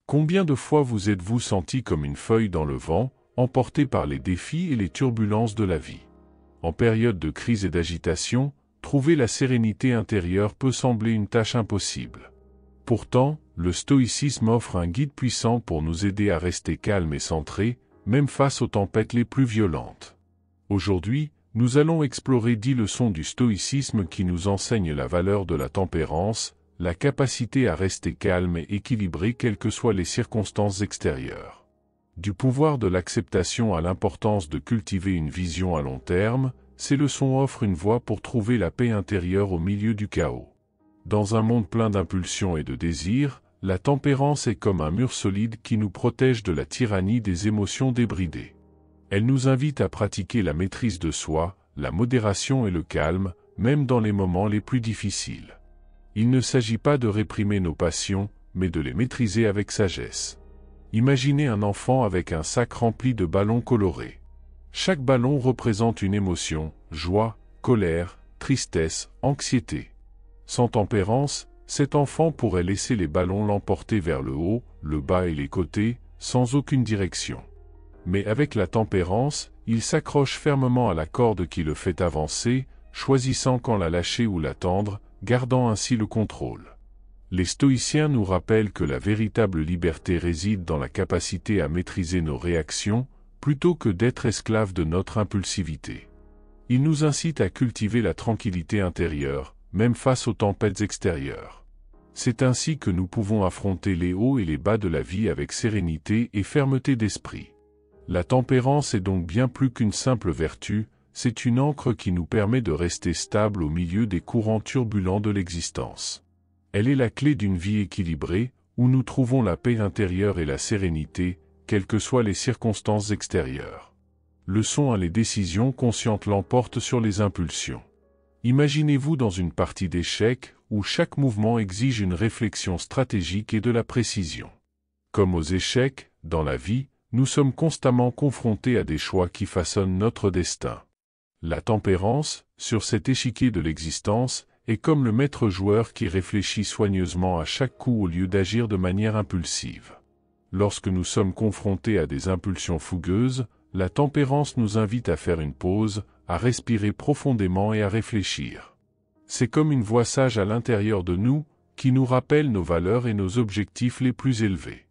Combien de fois vous êtes-vous senti comme une feuille dans le vent, emporté par les défis et les turbulences de la vie? En période de crise et d'agitation, trouver la sérénité intérieure peut sembler une tâche impossible. Pourtant, le stoïcisme offre un guide puissant pour nous aider à rester calmes et centrés, même face aux tempêtes les plus violentes. Aujourd'hui, nous allons explorer 10 leçons du stoïcisme qui nous enseignent la valeur de la tempérance, la capacité à rester calme et équilibré quelles que soient les circonstances extérieures. Du pouvoir de l'acceptation à l'importance de cultiver une vision à long terme, ces leçons offrent une voie pour trouver la paix intérieure au milieu du chaos. Dans un monde plein d'impulsions et de désirs, la tempérance est comme un mur solide qui nous protège de la tyrannie des émotions débridées. Elle nous invite à pratiquer la maîtrise de soi, la modération et le calme, même dans les moments les plus difficiles. Il ne s'agit pas de réprimer nos passions, mais de les maîtriser avec sagesse. Imaginez un enfant avec un sac rempli de ballons colorés. Chaque ballon représente une émotion, joie, colère, tristesse, anxiété. Sans tempérance, cet enfant pourrait laisser les ballons l'emporter vers le haut, le bas et les côtés, sans aucune direction. Mais avec la tempérance, il s'accroche fermement à la corde qui le fait avancer, choisissant quand la lâcher ou la tendre, gardant ainsi le contrôle. Les stoïciens nous rappellent que la véritable liberté réside dans la capacité à maîtriser nos réactions, plutôt que d'être esclaves de notre impulsivité. Ils nous incitent à cultiver la tranquillité intérieure, même face aux tempêtes extérieures. C'est ainsi que nous pouvons affronter les hauts et les bas de la vie avec sérénité et fermeté d'esprit. La tempérance est donc bien plus qu'une simple vertu, c'est une ancre qui nous permet de rester stable au milieu des courants turbulents de l'existence. Elle est la clé d'une vie équilibrée, où nous trouvons la paix intérieure et la sérénité, quelles que soient les circonstances extérieures. Leçon 1: les décisions conscientes l'emportent sur les impulsions. Imaginez-vous dans une partie d'échecs, où chaque mouvement exige une réflexion stratégique et de la précision. Comme aux échecs, dans la vie, nous sommes constamment confrontés à des choix qui façonnent notre destin. La tempérance, sur cet échiquier de l'existence, est comme le maître joueur qui réfléchit soigneusement à chaque coup au lieu d'agir de manière impulsive. Lorsque nous sommes confrontés à des impulsions fougueuses, la tempérance nous invite à faire une pause, à respirer profondément et à réfléchir. C'est comme une voix sage à l'intérieur de nous, qui nous rappelle nos valeurs et nos objectifs les plus élevés.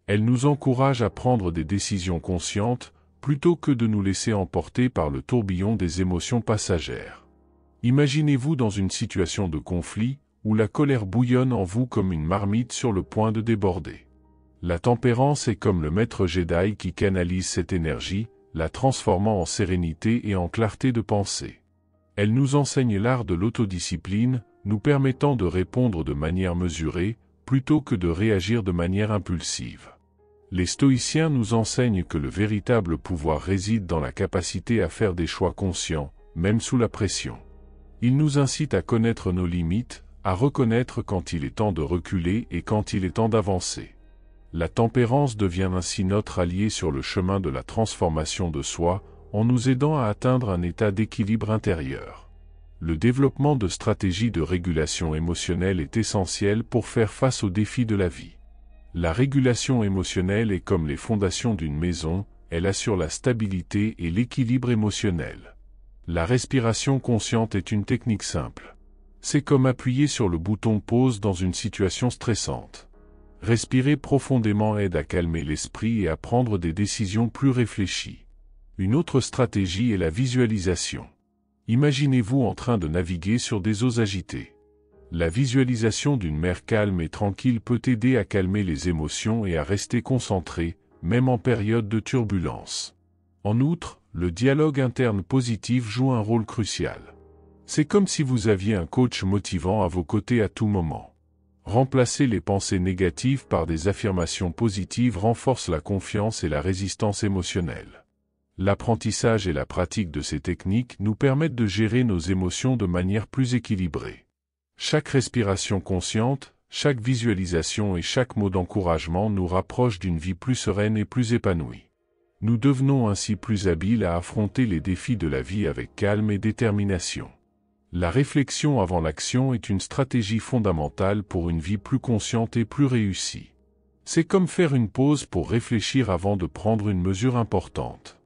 Elle nous encourage à prendre des décisions conscientes, plutôt que de nous laisser emporter par le tourbillon des émotions passagères. Imaginez-vous dans une situation de conflit, où la colère bouillonne en vous comme une marmite sur le point de déborder. La tempérance est comme le maître Jedi qui canalise cette énergie, la transformant en sérénité et en clarté de pensée. Elle nous enseigne l'art de l'autodiscipline, nous permettant de répondre de manière mesurée, plutôt que de réagir de manière impulsive. Les stoïciens nous enseignent que le véritable pouvoir réside dans la capacité à faire des choix conscients, même sous la pression. Ils nous incitent à connaître nos limites, à reconnaître quand il est temps de reculer et quand il est temps d'avancer. La tempérance devient ainsi notre allié sur le chemin de la transformation de soi, en nous aidant à atteindre un état d'équilibre intérieur. Le développement de stratégies de régulation émotionnelle est essentiel pour faire face aux défis de la vie. La régulation émotionnelle est comme les fondations d'une maison, elle assure la stabilité et l'équilibre émotionnel. La respiration consciente est une technique simple. C'est comme appuyer sur le bouton pause dans une situation stressante. Respirer profondément aide à calmer l'esprit et à prendre des décisions plus réfléchies. Une autre stratégie est la visualisation. Imaginez-vous en train de naviguer sur des eaux agitées. La visualisation d'une mer calme et tranquille peut aider à calmer les émotions et à rester concentré, même en période de turbulence. En outre, le dialogue interne positif joue un rôle crucial. C'est comme si vous aviez un coach motivant à vos côtés à tout moment. Remplacer les pensées négatives par des affirmations positives renforce la confiance et la résistance émotionnelle. L'apprentissage et la pratique de ces techniques nous permettent de gérer nos émotions de manière plus équilibrée. Chaque respiration consciente, chaque visualisation et chaque mot d'encouragement nous rapproche d'une vie plus sereine et plus épanouie. Nous devenons ainsi plus habiles à affronter les défis de la vie avec calme et détermination. La réflexion avant l'action est une stratégie fondamentale pour une vie plus consciente et plus réussie. C'est comme faire une pause pour réfléchir avant de prendre une mesure importante.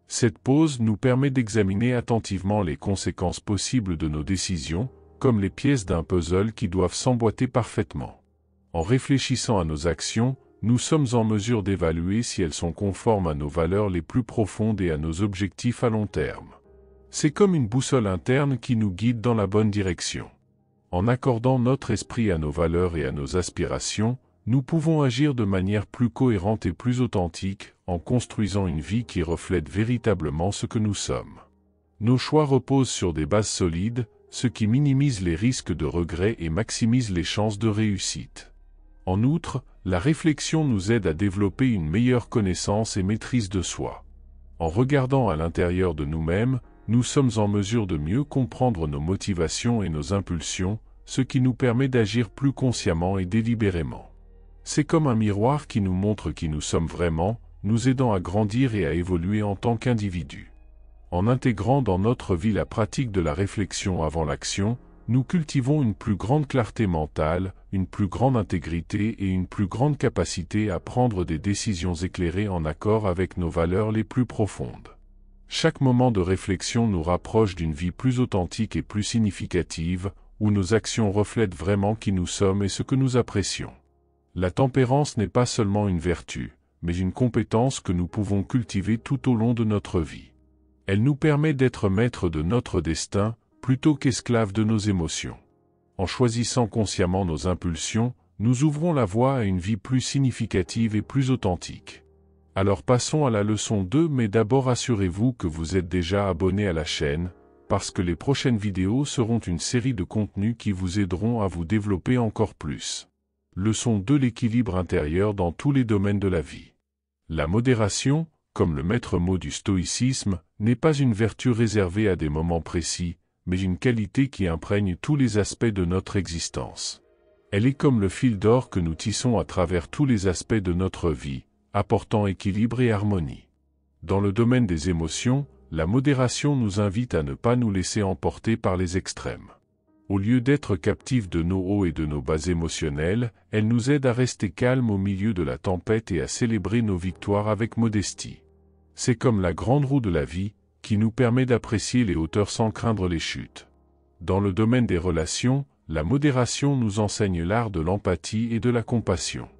Cette pause nous permet d'examiner attentivement les conséquences possibles de nos décisions, comme les pièces d'un puzzle qui doivent s'emboîter parfaitement. En réfléchissant à nos actions, nous sommes en mesure d'évaluer si elles sont conformes à nos valeurs les plus profondes et à nos objectifs à long terme. C'est comme une boussole interne qui nous guide dans la bonne direction. En accordant notre esprit à nos valeurs et à nos aspirations, nous pouvons agir de manière plus cohérente et plus authentique, en construisant une vie qui reflète véritablement ce que nous sommes. Nos choix reposent sur des bases solides, ce qui minimise les risques de regret et maximise les chances de réussite. En outre, la réflexion nous aide à développer une meilleure connaissance et maîtrise de soi. En regardant à l'intérieur de nous-mêmes, nous sommes en mesure de mieux comprendre nos motivations et nos impulsions, ce qui nous permet d'agir plus consciemment et délibérément. C'est comme un miroir qui nous montre qui nous sommes vraiment, nous aidant à grandir et à évoluer en tant qu'individus. En intégrant dans notre vie la pratique de la réflexion avant l'action, nous cultivons une plus grande clarté mentale, une plus grande intégrité et une plus grande capacité à prendre des décisions éclairées en accord avec nos valeurs les plus profondes. Chaque moment de réflexion nous rapproche d'une vie plus authentique et plus significative, où nos actions reflètent vraiment qui nous sommes et ce que nous apprécions. La tempérance n'est pas seulement une vertu, mais une compétence que nous pouvons cultiver tout au long de notre vie. Elle nous permet d'être maîtres de notre destin, plutôt qu'esclaves de nos émotions. En choisissant consciemment nos impulsions, nous ouvrons la voie à une vie plus significative et plus authentique. Alors passons à la leçon 2, mais d'abord assurez-vous que vous êtes déjà abonné à la chaîne, parce que les prochaines vidéos seront une série de contenus qui vous aideront à vous développer encore plus. Leçon 2: l'équilibre intérieur dans tous les domaines de la vie. La modération, comme le maître mot du stoïcisme, n'est pas une vertu réservée à des moments précis, mais une qualité qui imprègne tous les aspects de notre existence. Elle est comme le fil d'or que nous tissons à travers tous les aspects de notre vie, apportant équilibre et harmonie. Dans le domaine des émotions, la modération nous invite à ne pas nous laisser emporter par les extrêmes. Au lieu d'être captifs de nos hauts et de nos bas émotionnels, elle nous aide à rester calmes au milieu de la tempête et à célébrer nos victoires avec modestie. C'est comme la grande roue de la vie, qui nous permet d'apprécier les hauteurs sans craindre les chutes. Dans le domaine des relations, la modération nous enseigne l'art de l'empathie et de la compassion.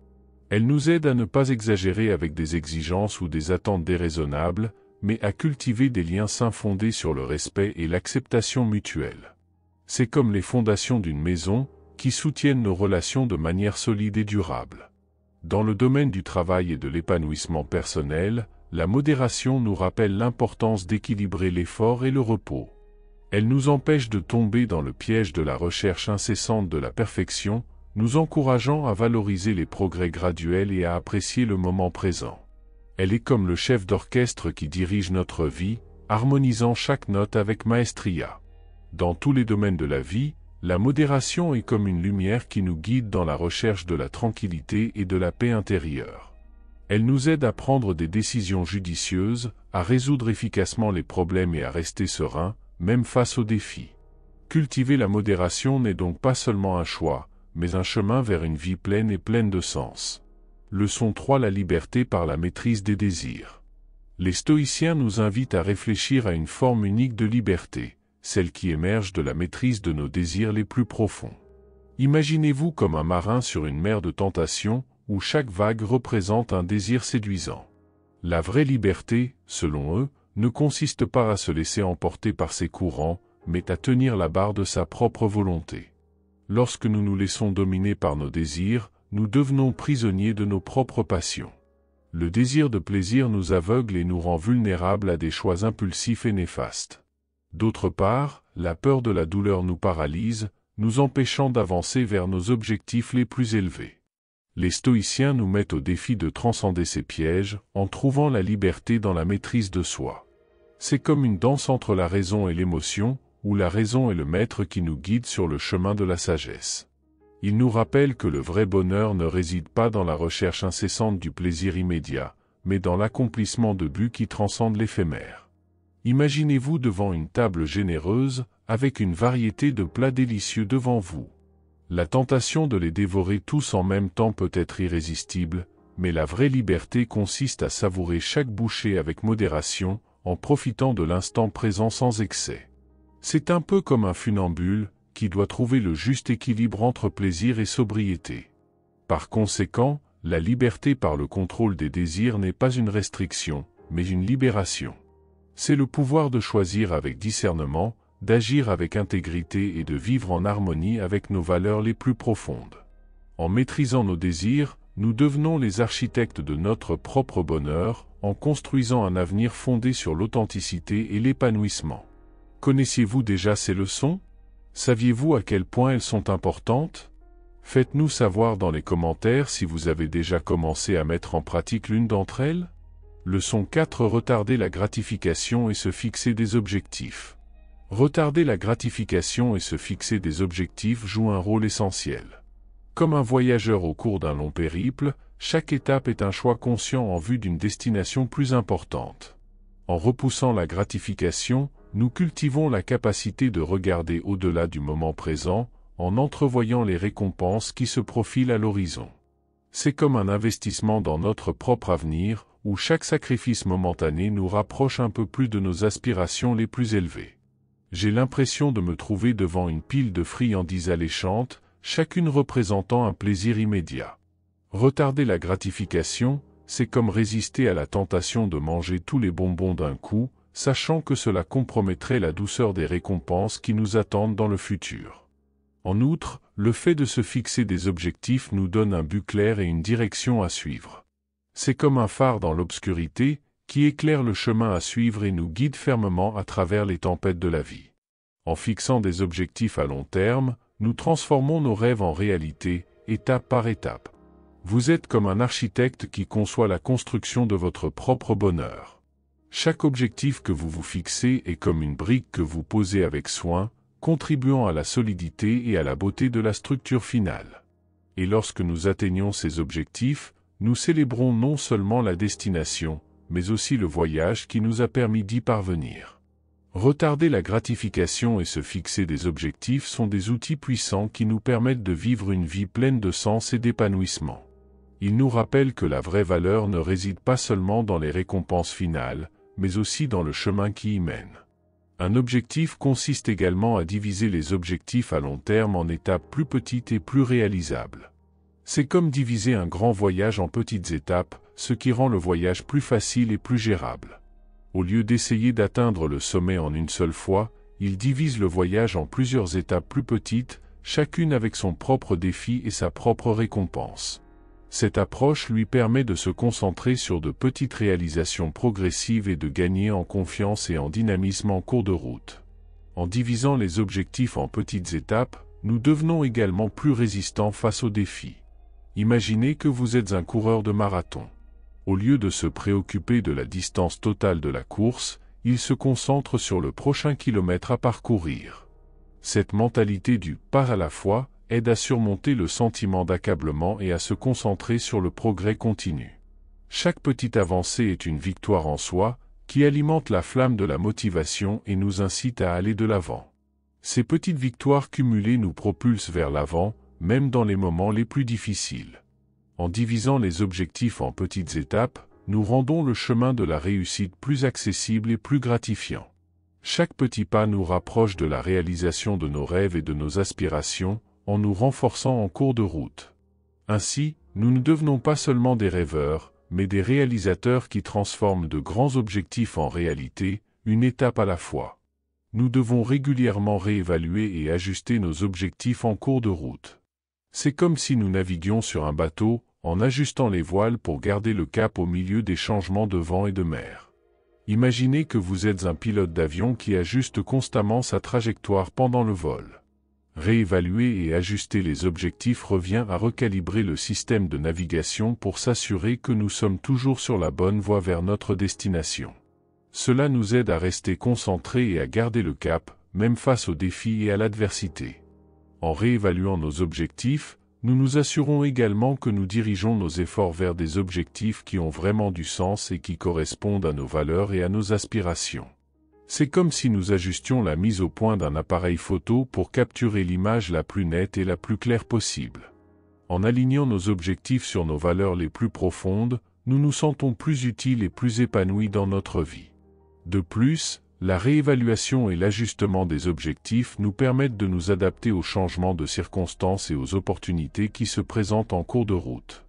Elle nous aide à ne pas exagérer avec des exigences ou des attentes déraisonnables, mais à cultiver des liens sains fondés sur le respect et l'acceptation mutuelle. C'est comme les fondations d'une maison, qui soutiennent nos relations de manière solide et durable. Dans le domaine du travail et de l'épanouissement personnel, la modération nous rappelle l'importance d'équilibrer l'effort et le repos. Elle nous empêche de tomber dans le piège de la recherche incessante de la perfection, nous encourageant à valoriser les progrès graduels et à apprécier le moment présent. Elle est comme le chef d'orchestre qui dirige notre vie, harmonisant chaque note avec maestria. Dans tous les domaines de la vie, la modération est comme une lumière qui nous guide dans la recherche de la tranquillité et de la paix intérieure. Elle nous aide à prendre des décisions judicieuses, à résoudre efficacement les problèmes et à rester serein, même face aux défis. Cultiver la modération n'est donc pas seulement un choix, mais un chemin vers une vie pleine et pleine de sens. Leçon 3: la liberté par la maîtrise des désirs. Les stoïciens nous invitent à réfléchir à une forme unique de liberté, celle qui émerge de la maîtrise de nos désirs les plus profonds. Imaginez-vous comme un marin sur une mer de tentation, où chaque vague représente un désir séduisant. La vraie liberté, selon eux, ne consiste pas à se laisser emporter par ces courants, mais à tenir la barre de sa propre volonté. Lorsque nous nous laissons dominer par nos désirs, nous devenons prisonniers de nos propres passions. Le désir de plaisir nous aveugle et nous rend vulnérables à des choix impulsifs et néfastes. D'autre part, la peur de la douleur nous paralyse, nous empêchant d'avancer vers nos objectifs les plus élevés. Les stoïciens nous mettent au défi de transcender ces pièges, en trouvant la liberté dans la maîtrise de soi. C'est comme une danse entre la raison et l'émotion, où la raison est le maître qui nous guide sur le chemin de la sagesse. Il nous rappelle que le vrai bonheur ne réside pas dans la recherche incessante du plaisir immédiat, mais dans l'accomplissement de buts qui transcendent l'éphémère. Imaginez-vous devant une table généreuse, avec une variété de plats délicieux devant vous. La tentation de les dévorer tous en même temps peut être irrésistible, mais la vraie liberté consiste à savourer chaque bouchée avec modération, en profitant de l'instant présent sans excès. C'est un peu comme un funambule, qui doit trouver le juste équilibre entre plaisir et sobriété. Par conséquent, la liberté par le contrôle des désirs n'est pas une restriction, mais une libération. C'est le pouvoir de choisir avec discernement, d'agir avec intégrité et de vivre en harmonie avec nos valeurs les plus profondes. En maîtrisant nos désirs, nous devenons les architectes de notre propre bonheur, en construisant un avenir fondé sur l'authenticité et l'épanouissement. Connaissiez-vous déjà ces leçons? Saviez-vous à quel point elles sont importantes? Faites-nous savoir dans les commentaires si vous avez déjà commencé à mettre en pratique l'une d'entre elles. Leçon 4. Retarder la gratification et se fixer des objectifs. Retarder la gratification et se fixer des objectifs joue un rôle essentiel. Comme un voyageur au cours d'un long périple, chaque étape est un choix conscient en vue d'une destination plus importante. En repoussant la gratification, nous cultivons la capacité de regarder au-delà du moment présent, en entrevoyant les récompenses qui se profilent à l'horizon. C'est comme un investissement dans notre propre avenir, où chaque sacrifice momentané nous rapproche un peu plus de nos aspirations les plus élevées. J'ai l'impression de me trouver devant une pile de friandises alléchantes, chacune représentant un plaisir immédiat. Retarder la gratification, c'est comme résister à la tentation de manger tous les bonbons d'un coup, sachant que cela compromettrait la douceur des récompenses qui nous attendent dans le futur. En outre, le fait de se fixer des objectifs nous donne un but clair et une direction à suivre. C'est comme un phare dans l'obscurité, qui éclaire le chemin à suivre et nous guide fermement à travers les tempêtes de la vie. En fixant des objectifs à long terme, nous transformons nos rêves en réalité, étape par étape. Vous êtes comme un architecte qui conçoit la construction de votre propre bonheur. Chaque objectif que vous vous fixez est comme une brique que vous posez avec soin, contribuant à la solidité et à la beauté de la structure finale. Et lorsque nous atteignons ces objectifs, nous célébrons non seulement la destination, mais aussi le voyage qui nous a permis d'y parvenir. Retarder la gratification et se fixer des objectifs sont des outils puissants qui nous permettent de vivre une vie pleine de sens et d'épanouissement. Ils nous rappellent que la vraie valeur ne réside pas seulement dans les récompenses finales, mais aussi dans le chemin qui y mène. Un objectif consiste également à diviser les objectifs à long terme en étapes plus petites et plus réalisables. C'est comme diviser un grand voyage en petites étapes, ce qui rend le voyage plus facile et plus gérable. Au lieu d'essayer d'atteindre le sommet en une seule fois, il divise le voyage en plusieurs étapes plus petites, chacune avec son propre défi et sa propre récompense. Cette approche lui permet de se concentrer sur de petites réalisations progressives et de gagner en confiance et en dynamisme en cours de route. En divisant les objectifs en petites étapes, nous devenons également plus résistants face aux défis. Imaginez que vous êtes un coureur de marathon. Au lieu de se préoccuper de la distance totale de la course, il se concentre sur le prochain kilomètre à parcourir. Cette mentalité du « pas à la fois » aide à surmonter le sentiment d'accablement et à se concentrer sur le progrès continu. Chaque petite avancée est une victoire en soi, qui alimente la flamme de la motivation et nous incite à aller de l'avant. Ces petites victoires cumulées nous propulsent vers l'avant, même dans les moments les plus difficiles. En divisant les objectifs en petites étapes, nous rendons le chemin de la réussite plus accessible et plus gratifiant. Chaque petit pas nous rapproche de la réalisation de nos rêves et de nos aspirations, en nous renforçant en cours de route. Ainsi, nous ne devenons pas seulement des rêveurs, mais des réalisateurs qui transforment de grands objectifs en réalité, une étape à la fois. Nous devons régulièrement réévaluer et ajuster nos objectifs en cours de route. C'est comme si nous naviguions sur un bateau, en ajustant les voiles pour garder le cap au milieu des changements de vent et de mer. Imaginez que vous êtes un pilote d'avion qui ajuste constamment sa trajectoire pendant le vol. Réévaluer et ajuster les objectifs revient à recalibrer le système de navigation pour s'assurer que nous sommes toujours sur la bonne voie vers notre destination. Cela nous aide à rester concentrés et à garder le cap, même face aux défis et à l'adversité. En réévaluant nos objectifs, nous nous assurons également que nous dirigeons nos efforts vers des objectifs qui ont vraiment du sens et qui correspondent à nos valeurs et à nos aspirations. C'est comme si nous ajustions la mise au point d'un appareil photo pour capturer l'image la plus nette et la plus claire possible. En alignant nos objectifs sur nos valeurs les plus profondes, nous nous sentons plus utiles et plus épanouis dans notre vie. De plus, la réévaluation et l'ajustement des objectifs nous permettent de nous adapter aux changements de circonstances et aux opportunités qui se présentent en cours de route.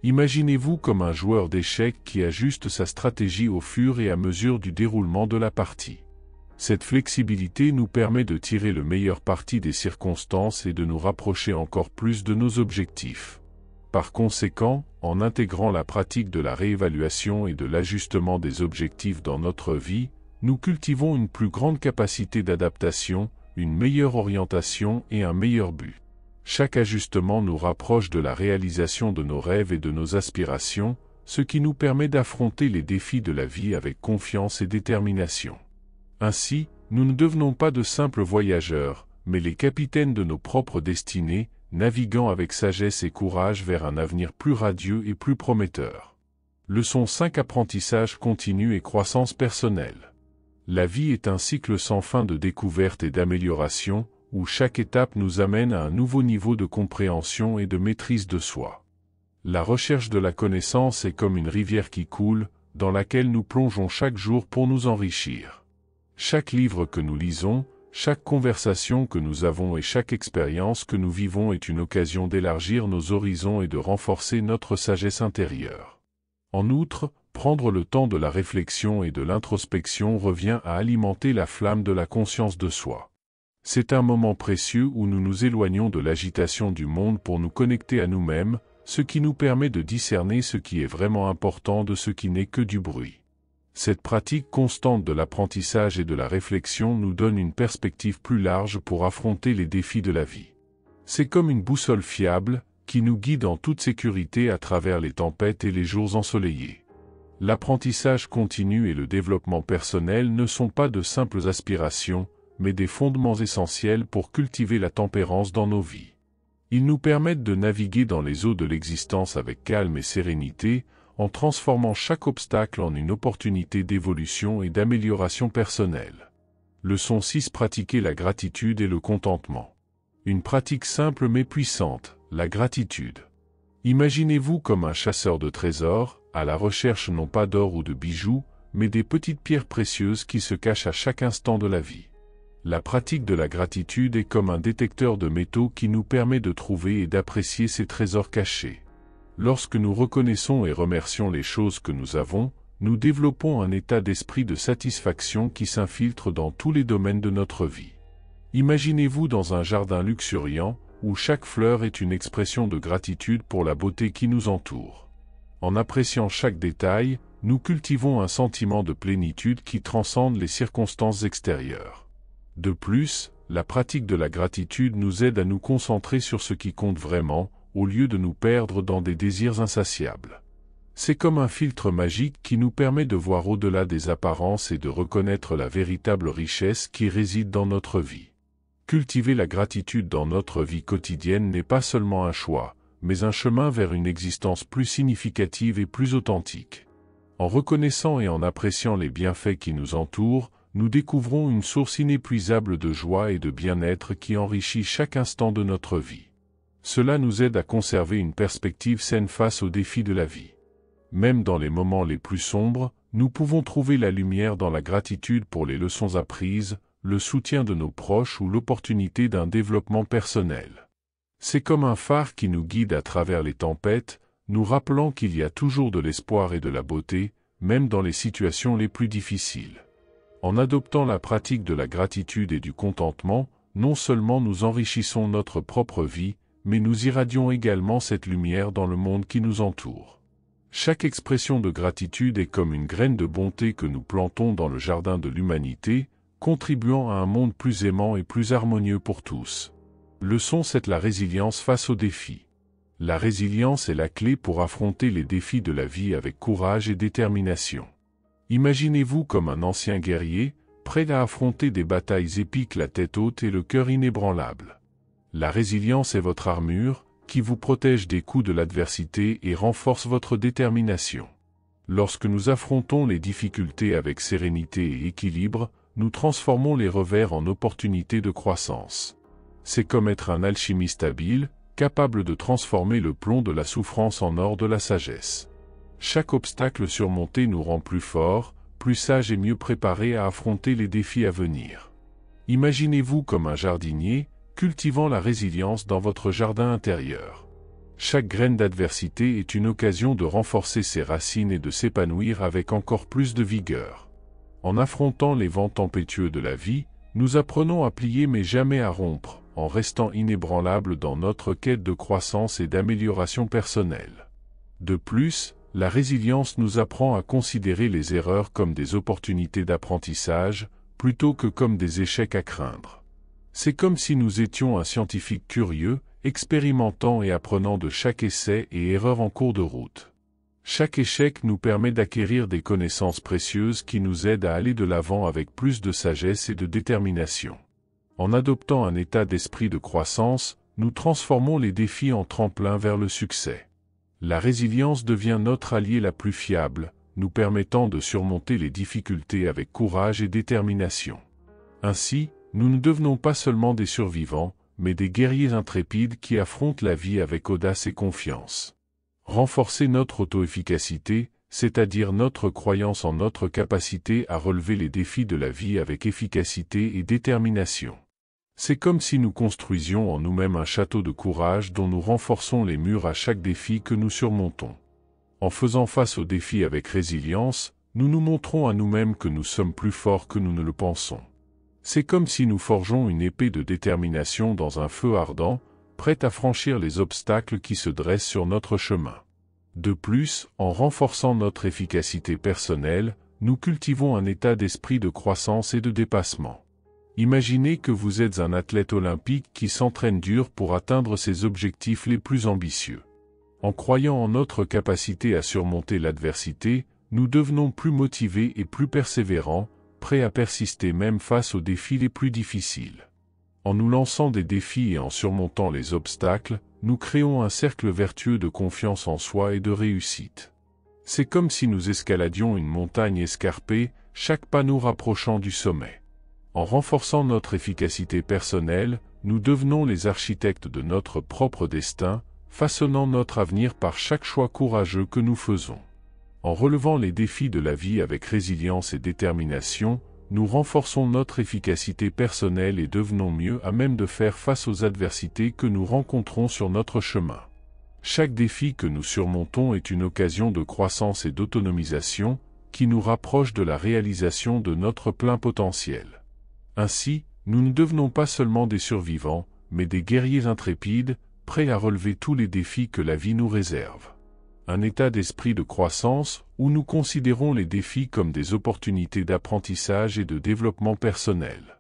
Imaginez-vous comme un joueur d'échecs qui ajuste sa stratégie au fur et à mesure du déroulement de la partie. Cette flexibilité nous permet de tirer le meilleur parti des circonstances et de nous rapprocher encore plus de nos objectifs. Par conséquent, en intégrant la pratique de la réévaluation et de l'ajustement des objectifs dans notre vie, nous cultivons une plus grande capacité d'adaptation, une meilleure orientation et un meilleur but. Chaque ajustement nous rapproche de la réalisation de nos rêves et de nos aspirations, ce qui nous permet d'affronter les défis de la vie avec confiance et détermination. Ainsi, nous ne devenons pas de simples voyageurs, mais les capitaines de nos propres destinées, naviguant avec sagesse et courage vers un avenir plus radieux et plus prometteur. Leçon 5: apprentissage continu et croissance personnelle. La vie est un cycle sans fin de découverte et d'amélioration, où chaque étape nous amène à un nouveau niveau de compréhension et de maîtrise de soi. La recherche de la connaissance est comme une rivière qui coule, dans laquelle nous plongeons chaque jour pour nous enrichir. Chaque livre que nous lisons, chaque conversation que nous avons et chaque expérience que nous vivons est une occasion d'élargir nos horizons et de renforcer notre sagesse intérieure. En outre, prendre le temps de la réflexion et de l'introspection revient à alimenter la flamme de la conscience de soi. C'est un moment précieux où nous nous éloignons de l'agitation du monde pour nous connecter à nous-mêmes, ce qui nous permet de discerner ce qui est vraiment important de ce qui n'est que du bruit. Cette pratique constante de l'apprentissage et de la réflexion nous donne une perspective plus large pour affronter les défis de la vie. C'est comme une boussole fiable, qui nous guide en toute sécurité à travers les tempêtes et les jours ensoleillés. L'apprentissage continu et le développement personnel ne sont pas de simples aspirations, mais des fondements essentiels pour cultiver la tempérance dans nos vies. Ils nous permettent de naviguer dans les eaux de l'existence avec calme et sérénité, en transformant chaque obstacle en une opportunité d'évolution et d'amélioration personnelle. Leçon 6: pratiquer la gratitude et le contentement. Une pratique simple mais puissante, la gratitude. Imaginez-vous comme un chasseur de trésors, à la recherche non pas d'or ou de bijoux, mais des petites pierres précieuses qui se cachent à chaque instant de la vie. La pratique de la gratitude est comme un détecteur de métaux qui nous permet de trouver et d'apprécier ces trésors cachés. Lorsque nous reconnaissons et remercions les choses que nous avons, nous développons un état d'esprit de satisfaction qui s'infiltre dans tous les domaines de notre vie. Imaginez-vous dans un jardin luxuriant, où chaque fleur est une expression de gratitude pour la beauté qui nous entoure. En appréciant chaque détail, nous cultivons un sentiment de plénitude qui transcende les circonstances extérieures. De plus, la pratique de la gratitude nous aide à nous concentrer sur ce qui compte vraiment, au lieu de nous perdre dans des désirs insatiables. C'est comme un filtre magique qui nous permet de voir au-delà des apparences et de reconnaître la véritable richesse qui réside dans notre vie. Cultiver la gratitude dans notre vie quotidienne n'est pas seulement un choix, mais un chemin vers une existence plus significative et plus authentique. En reconnaissant et en appréciant les bienfaits qui nous entourent, nous découvrons une source inépuisable de joie et de bien-être qui enrichit chaque instant de notre vie. Cela nous aide à conserver une perspective saine face aux défis de la vie. Même dans les moments les plus sombres, nous pouvons trouver la lumière dans la gratitude pour les leçons apprises, le soutien de nos proches ou l'opportunité d'un développement personnel. C'est comme un phare qui nous guide à travers les tempêtes, nous rappelant qu'il y a toujours de l'espoir et de la beauté, même dans les situations les plus difficiles. En adoptant la pratique de la gratitude et du contentement, non seulement nous enrichissons notre propre vie, mais nous irradions également cette lumière dans le monde qui nous entoure. Chaque expression de gratitude est comme une graine de bonté que nous plantons dans le jardin de l'humanité, contribuant à un monde plus aimant et plus harmonieux pour tous. Leçon 7: la résilience face aux défis. La résilience est la clé pour affronter les défis de la vie avec courage et détermination. Imaginez-vous comme un ancien guerrier, prêt à affronter des batailles épiques la tête haute et le cœur inébranlable. La résilience est votre armure, qui vous protège des coups de l'adversité et renforce votre détermination. Lorsque nous affrontons les difficultés avec sérénité et équilibre, nous transformons les revers en opportunités de croissance. C'est comme être un alchimiste habile, capable de transformer le plomb de la souffrance en or de la sagesse. Chaque obstacle surmonté nous rend plus forts, plus sages et mieux préparés à affronter les défis à venir. Imaginez-vous comme un jardinier, cultivant la résilience dans votre jardin intérieur. Chaque graine d'adversité est une occasion de renforcer ses racines et de s'épanouir avec encore plus de vigueur. En affrontant les vents tempétueux de la vie, nous apprenons à plier mais jamais à rompre, en restant inébranlables dans notre quête de croissance et d'amélioration personnelle. De plus, la résilience nous apprend à considérer les erreurs comme des opportunités d'apprentissage, plutôt que comme des échecs à craindre. C'est comme si nous étions un scientifique curieux, expérimentant et apprenant de chaque essai et erreur en cours de route. Chaque échec nous permet d'acquérir des connaissances précieuses qui nous aident à aller de l'avant avec plus de sagesse et de détermination. En adoptant un état d'esprit de croissance, nous transformons les défis en tremplin vers le succès. La résilience devient notre allié la plus fiable, nous permettant de surmonter les difficultés avec courage et détermination. Ainsi, nous ne devenons pas seulement des survivants, mais des guerriers intrépides qui affrontent la vie avec audace et confiance. Renforcer notre auto-efficacité, c'est-à-dire notre croyance en notre capacité à relever les défis de la vie avec efficacité et détermination. C'est comme si nous construisions en nous-mêmes un château de courage dont nous renforçons les murs à chaque défi que nous surmontons. En faisant face aux défis avec résilience, nous nous montrons à nous-mêmes que nous sommes plus forts que nous ne le pensons. C'est comme si nous forgeons une épée de détermination dans un feu ardent, prête à franchir les obstacles qui se dressent sur notre chemin. De plus, en renforçant notre efficacité personnelle, nous cultivons un état d'esprit de croissance et de dépassement. Imaginez que vous êtes un athlète olympique qui s'entraîne dur pour atteindre ses objectifs les plus ambitieux. En croyant en notre capacité à surmonter l'adversité, nous devenons plus motivés et plus persévérants, prêts à persister même face aux défis les plus difficiles. En nous lançant des défis et en surmontant les obstacles, nous créons un cercle vertueux de confiance en soi et de réussite. C'est comme si nous escaladions une montagne escarpée, chaque pas nous rapprochant du sommet. En renforçant notre efficacité personnelle, nous devenons les architectes de notre propre destin, façonnant notre avenir par chaque choix courageux que nous faisons. En relevant les défis de la vie avec résilience et détermination, nous renforçons notre efficacité personnelle et devenons mieux à même de faire face aux adversités que nous rencontrons sur notre chemin. Chaque défi que nous surmontons est une occasion de croissance et d'autonomisation, qui nous rapproche de la réalisation de notre plein potentiel. Ainsi, nous ne devenons pas seulement des survivants, mais des guerriers intrépides, prêts à relever tous les défis que la vie nous réserve. Un état d'esprit de croissance où nous considérons les défis comme des opportunités d'apprentissage et de développement personnel.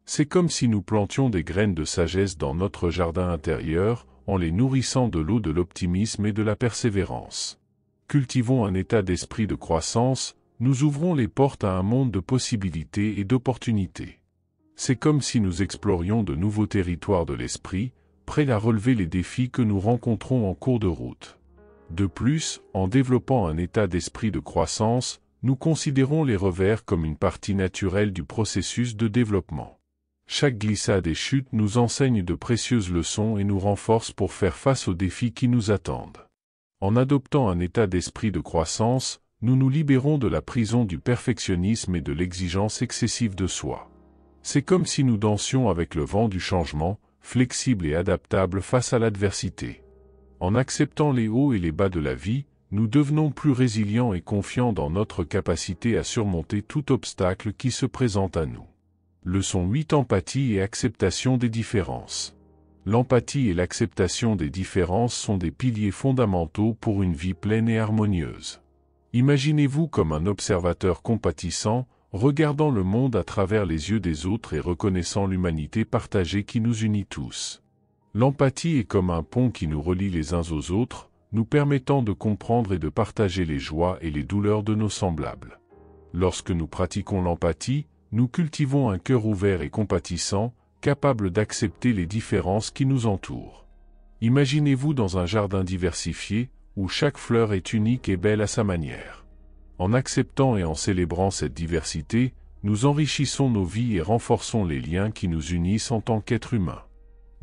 C'est comme si nous plantions des graines de sagesse dans notre jardin intérieur, en les nourrissant de l'eau de l'optimisme et de la persévérance. Cultivons un état d'esprit de croissance, nous ouvrons les portes à un monde de possibilités et d'opportunités. C'est comme si nous explorions de nouveaux territoires de l'esprit, prêts à relever les défis que nous rencontrons en cours de route. De plus, en développant un état d'esprit de croissance, nous considérons les revers comme une partie naturelle du processus de développement. Chaque glissade et chute nous enseigne de précieuses leçons et nous renforce pour faire face aux défis qui nous attendent. En adoptant un état d'esprit de croissance, nous nous libérons de la prison du perfectionnisme et de l'exigence excessive de soi. C'est comme si nous dansions avec le vent du changement, flexible et adaptable face à l'adversité. En acceptant les hauts et les bas de la vie, nous devenons plus résilients et confiants dans notre capacité à surmonter tout obstacle qui se présente à nous. Leçon 8: Empathie et acceptation des différences. L'empathie et l'acceptation des différences sont des piliers fondamentaux pour une vie pleine et harmonieuse. Imaginez-vous comme un observateur compatissant, regardant le monde à travers les yeux des autres et reconnaissant l'humanité partagée qui nous unit tous. L'empathie est comme un pont qui nous relie les uns aux autres, nous permettant de comprendre et de partager les joies et les douleurs de nos semblables. Lorsque nous pratiquons l'empathie, nous cultivons un cœur ouvert et compatissant, capable d'accepter les différences qui nous entourent. Imaginez-vous dans un jardin diversifié, où chaque fleur est unique et belle à sa manière. En acceptant et en célébrant cette diversité, Nous enrichissons nos vies et renforçons les liens qui nous unissent en tant qu'êtres humains.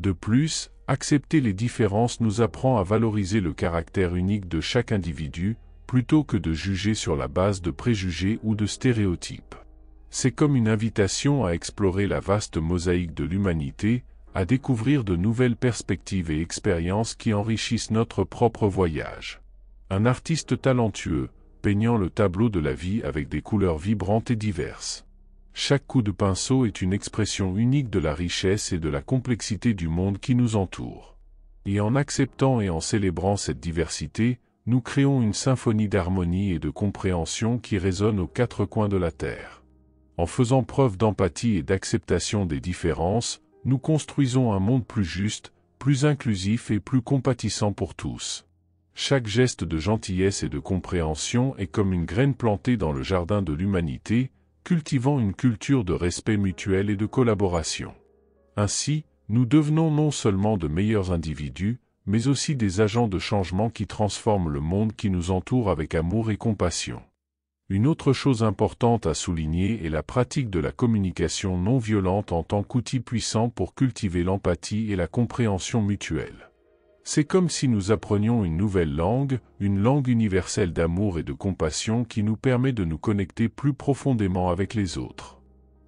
De plus, accepter les différences nous apprend à valoriser le caractère unique de chaque individu, plutôt que de juger sur la base de préjugés ou de stéréotypes. C'est comme une invitation à explorer la vaste mosaïque de l'humanité, à découvrir de nouvelles perspectives et expériences qui enrichissent notre propre voyage. Un artiste talentueux, peignant le tableau de la vie avec des couleurs vibrantes et diverses. Chaque coup de pinceau est une expression unique de la richesse et de la complexité du monde qui nous entoure. Et en acceptant et en célébrant cette diversité, nous créons une symphonie d'harmonie et de compréhension qui résonne aux quatre coins de la Terre. En faisant preuve d'empathie et d'acceptation des différences, nous construisons un monde plus juste, plus inclusif et plus compatissant pour tous. Chaque geste de gentillesse et de compréhension est comme une graine plantée dans le jardin de l'humanité, cultivant une culture de respect mutuel et de collaboration. Ainsi, nous devenons non seulement de meilleurs individus, mais aussi des agents de changement qui transforment le monde qui nous entoure avec amour et compassion. Une autre chose importante à souligner est la pratique de la communication non violente en tant qu'outil puissant pour cultiver l'empathie et la compréhension mutuelle. C'est comme si nous apprenions une nouvelle langue, une langue universelle d'amour et de compassion qui nous permet de nous connecter plus profondément avec les autres.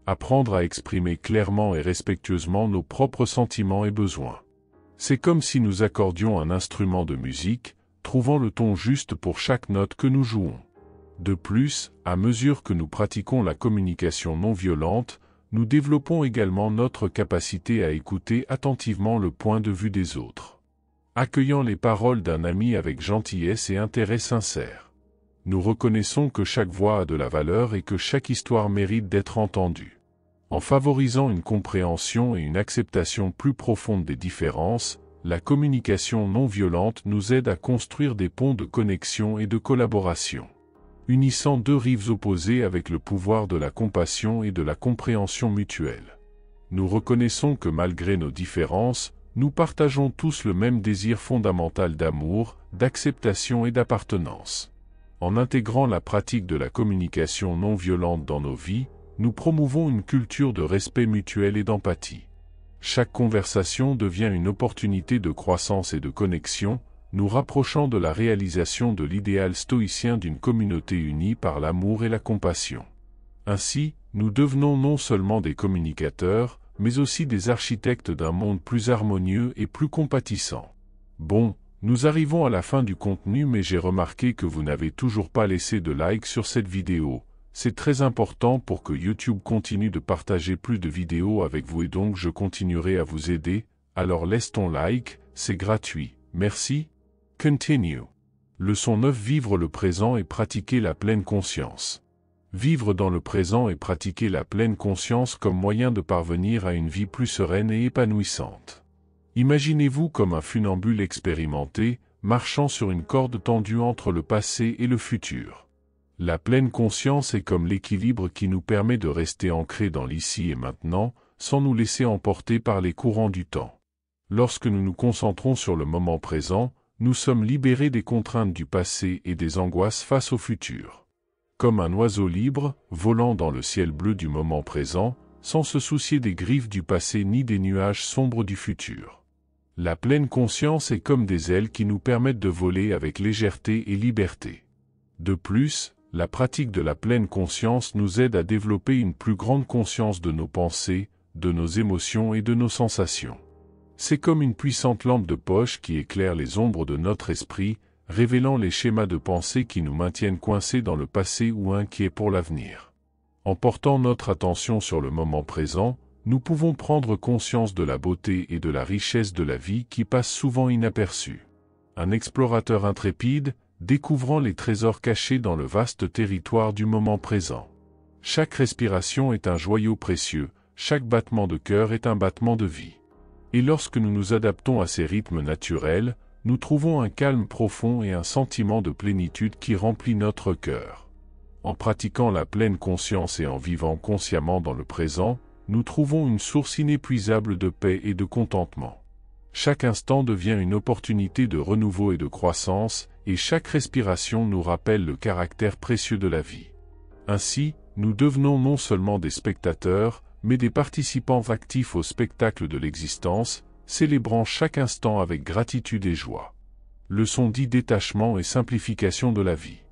Apprendre à exprimer clairement et respectueusement nos propres sentiments et besoins. C'est comme si nous accordions un instrument de musique, trouvant le ton juste pour chaque note que nous jouons. De plus, à mesure que nous pratiquons la communication non violente, nous développons également notre capacité à écouter attentivement le point de vue des autres. Accueillant les paroles d'un ami avec gentillesse et intérêt sincère. Nous reconnaissons que chaque voix a de la valeur et que chaque histoire mérite d'être entendue. En favorisant une compréhension et une acceptation plus profonde des différences, la communication non violente nous aide à construire des ponts de connexion et de collaboration, unissant deux rives opposées avec le pouvoir de la compassion et de la compréhension mutuelle. Nous reconnaissons que malgré nos différences, nous partageons tous le même désir fondamental d'amour, d'acceptation et d'appartenance. En intégrant la pratique de la communication non violente dans nos vies, nous promouvons une culture de respect mutuel et d'empathie. Chaque conversation devient une opportunité de croissance et de connexion, nous rapprochant de la réalisation de l'idéal stoïcien d'une communauté unie par l'amour et la compassion. Ainsi, nous devenons non seulement des communicateurs, mais aussi des architectes d'un monde plus harmonieux et plus compatissant. Bon, nous arrivons à la fin du contenu mais j'ai remarqué que vous n'avez toujours pas laissé de like sur cette vidéo. C'est très important pour que YouTube continue de partager plus de vidéos avec vous et donc je continuerai à vous aider, alors laisse ton like, c'est gratuit. Merci. Continue. Leçon 9. Vivre le présent et pratiquer la pleine conscience. Vivre dans le présent et pratiquer la pleine conscience comme moyen de parvenir à une vie plus sereine et épanouissante. Imaginez-vous comme un funambule expérimenté, marchant sur une corde tendue entre le passé et le futur. La pleine conscience est comme l'équilibre qui nous permet de rester ancrés dans l'ici et maintenant, sans nous laisser emporter par les courants du temps. Lorsque nous nous concentrons sur le moment présent, nous sommes libérés des contraintes du passé et des angoisses face au futur. Comme un oiseau libre, volant dans le ciel bleu du moment présent, sans se soucier des griffes du passé ni des nuages sombres du futur. La pleine conscience est comme des ailes qui nous permettent de voler avec légèreté et liberté. De plus, la pratique de la pleine conscience nous aide à développer une plus grande conscience de nos pensées, de nos émotions et de nos sensations. C'est comme une puissante lampe de poche qui éclaire les ombres de notre esprit, révélant les schémas de pensée qui nous maintiennent coincés dans le passé ou inquiets pour l'avenir. En portant notre attention sur le moment présent, nous pouvons prendre conscience de la beauté et de la richesse de la vie qui passe souvent inaperçue. Un explorateur intrépide, découvrant les trésors cachés dans le vaste territoire du moment présent. Chaque respiration est un joyau précieux, chaque battement de cœur est un battement de vie. Et lorsque nous nous adaptons à ces rythmes naturels, nous trouvons un calme profond et un sentiment de plénitude qui remplit notre cœur. En pratiquant la pleine conscience et en vivant consciemment dans le présent, nous trouvons une source inépuisable de paix et de contentement. Chaque instant devient une opportunité de renouveau et de croissance, et chaque respiration nous rappelle le caractère précieux de la vie. Ainsi, nous devenons non seulement des spectateurs, mais des participants actifs au spectacle de l'existence, célébrant chaque instant avec gratitude et joie. Leçon 10: détachement et simplification de la vie.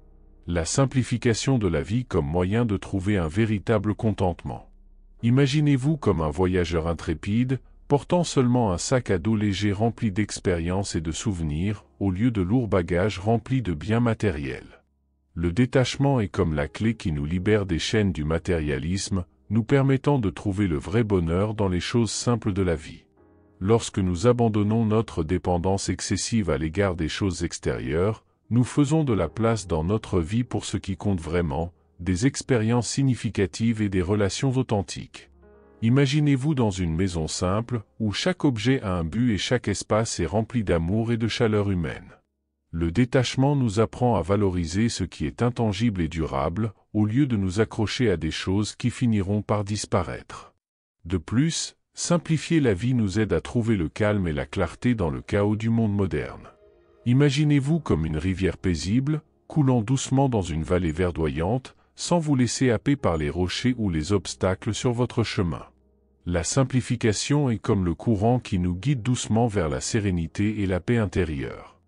La simplification de la vie comme moyen de trouver un véritable contentement. Imaginez-vous comme un voyageur intrépide, portant seulement un sac à dos léger rempli d'expériences et de souvenirs, au lieu de lourds bagages remplis de biens matériels. Le détachement est comme la clé qui nous libère des chaînes du matérialisme, nous permettant de trouver le vrai bonheur dans les choses simples de la vie. Lorsque nous abandonnons notre dépendance excessive à l'égard des choses extérieures, nous faisons de la place dans notre vie pour ce qui compte vraiment, des expériences significatives et des relations authentiques. Imaginez-vous dans une maison simple, où chaque objet a un but et chaque espace est rempli d'amour et de chaleur humaine. Le détachement nous apprend à valoriser ce qui est intangible et durable, au lieu de nous accrocher à des choses qui finiront par disparaître. De plus, simplifier la vie nous aide à trouver le calme et la clarté dans le chaos du monde moderne. Imaginez-vous comme une rivière paisible, coulant doucement dans une vallée verdoyante, sans vous laisser happer par les rochers ou les obstacles sur votre chemin. La simplification est comme le courant qui nous guide doucement vers la sérénité et la paix intérieure.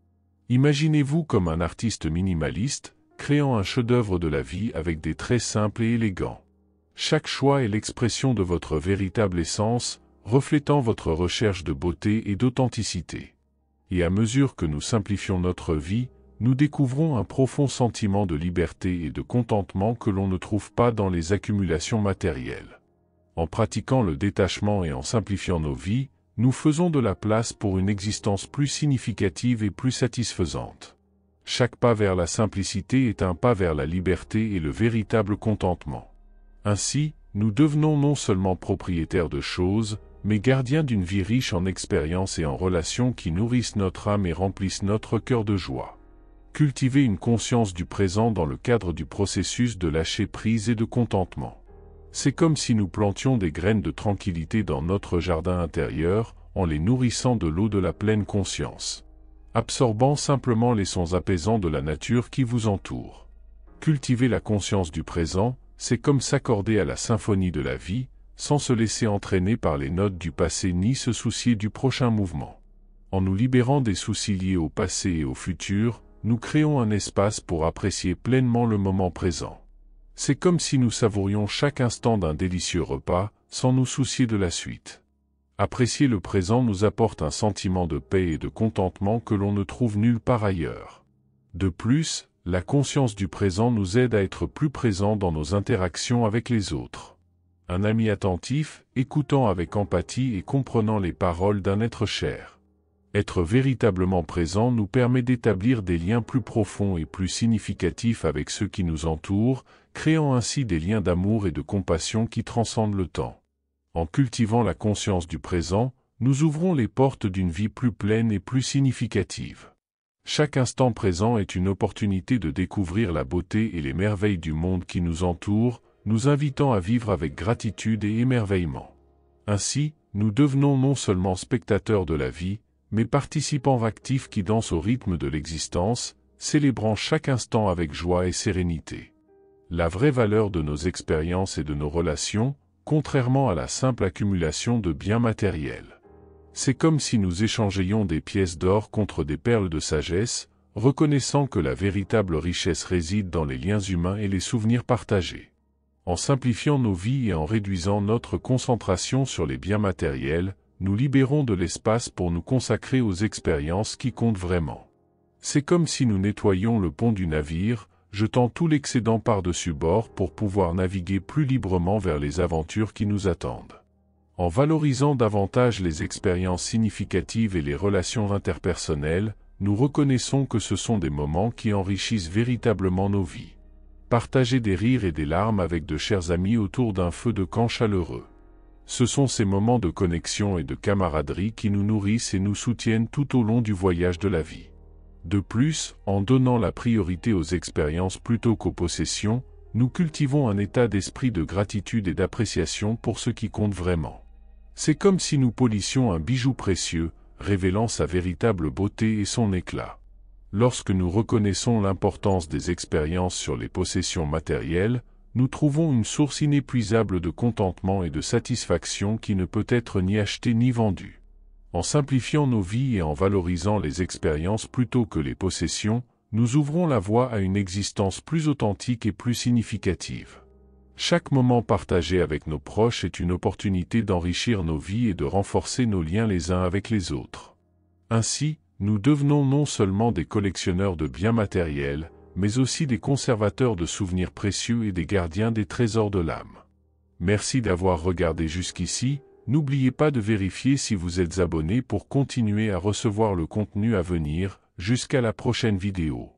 Imaginez-vous comme un artiste minimaliste, créant un chef-d'œuvre de la vie avec des traits simples et élégants. Chaque choix est l'expression de votre véritable essence, reflétant votre recherche de beauté et d'authenticité. Et à mesure que nous simplifions notre vie, nous découvrons un profond sentiment de liberté et de contentement que l'on ne trouve pas dans les accumulations matérielles. En pratiquant le détachement et en simplifiant nos vies, nous faisons de la place pour une existence plus significative et plus satisfaisante. Chaque pas vers la simplicité est un pas vers la liberté et le véritable contentement. Ainsi, nous devenons non seulement propriétaires de choses, mais gardiens d'une vie riche en expériences et en relations qui nourrissent notre âme et remplissent notre cœur de joie. Cultiver une conscience du présent dans le cadre du processus de lâcher prise et de contentement. C'est comme si nous plantions des graines de tranquillité dans notre jardin intérieur, en les nourrissant de l'eau de la pleine conscience. Absorbant simplement les sons apaisants de la nature qui vous entoure. Cultiver la conscience du présent, c'est comme s'accorder à la symphonie de la vie, sans se laisser entraîner par les notes du passé ni se soucier du prochain mouvement. En nous libérant des soucis liés au passé et au futur, nous créons un espace pour apprécier pleinement le moment présent. C'est comme si nous savourions chaque instant d'un délicieux repas, sans nous soucier de la suite. Apprécier le présent nous apporte un sentiment de paix et de contentement que l'on ne trouve nulle part ailleurs. De plus, la conscience du présent nous aide à être plus présents dans nos interactions avec les autres. Un ami attentif, écoutant avec empathie et comprenant les paroles d'un être cher. Être véritablement présent nous permet d'établir des liens plus profonds et plus significatifs avec ceux qui nous entourent, créant ainsi des liens d'amour et de compassion qui transcendent le temps. En cultivant la conscience du présent, nous ouvrons les portes d'une vie plus pleine et plus significative. Chaque instant présent est une opportunité de découvrir la beauté et les merveilles du monde qui nous entoure, nous invitant à vivre avec gratitude et émerveillement. Ainsi, nous devenons non seulement spectateurs de la vie, mais participants actifs qui dansent au rythme de l'existence, célébrant chaque instant avec joie et sérénité. La vraie valeur de nos expériences et de nos relations, contrairement à la simple accumulation de biens matériels. C'est comme si nous échangeions des pièces d'or contre des perles de sagesse, reconnaissant que la véritable richesse réside dans les liens humains et les souvenirs partagés. En simplifiant nos vies et en réduisant notre concentration sur les biens matériels, nous libérons de l'espace pour nous consacrer aux expériences qui comptent vraiment. C'est comme si nous nettoyions le pont du navire, jetant tout l'excédent par-dessus bord pour pouvoir naviguer plus librement vers les aventures qui nous attendent. En valorisant davantage les expériences significatives et les relations interpersonnelles, nous reconnaissons que ce sont des moments qui enrichissent véritablement nos vies. Partager des rires et des larmes avec de chers amis autour d'un feu de camp chaleureux. Ce sont ces moments de connexion et de camaraderie qui nous nourrissent et nous soutiennent tout au long du voyage de la vie. De plus, en donnant la priorité aux expériences plutôt qu'aux possessions, nous cultivons un état d'esprit de gratitude et d'appréciation pour ce qui compte vraiment. C'est comme si nous polissions un bijou précieux, révélant sa véritable beauté et son éclat. Lorsque nous reconnaissons l'importance des expériences sur les possessions matérielles, nous trouvons une source inépuisable de contentement et de satisfaction qui ne peut être ni achetée ni vendue. En simplifiant nos vies et en valorisant les expériences plutôt que les possessions, nous ouvrons la voie à une existence plus authentique et plus significative. Chaque moment partagé avec nos proches est une opportunité d'enrichir nos vies et de renforcer nos liens les uns avec les autres. Ainsi, nous devenons non seulement des collectionneurs de biens matériels, mais aussi des conservateurs de souvenirs précieux et des gardiens des trésors de l'âme. Merci d'avoir regardé jusqu'ici, n'oubliez pas de vérifier si vous êtes abonné pour continuer à recevoir le contenu à venir, jusqu'à la prochaine vidéo.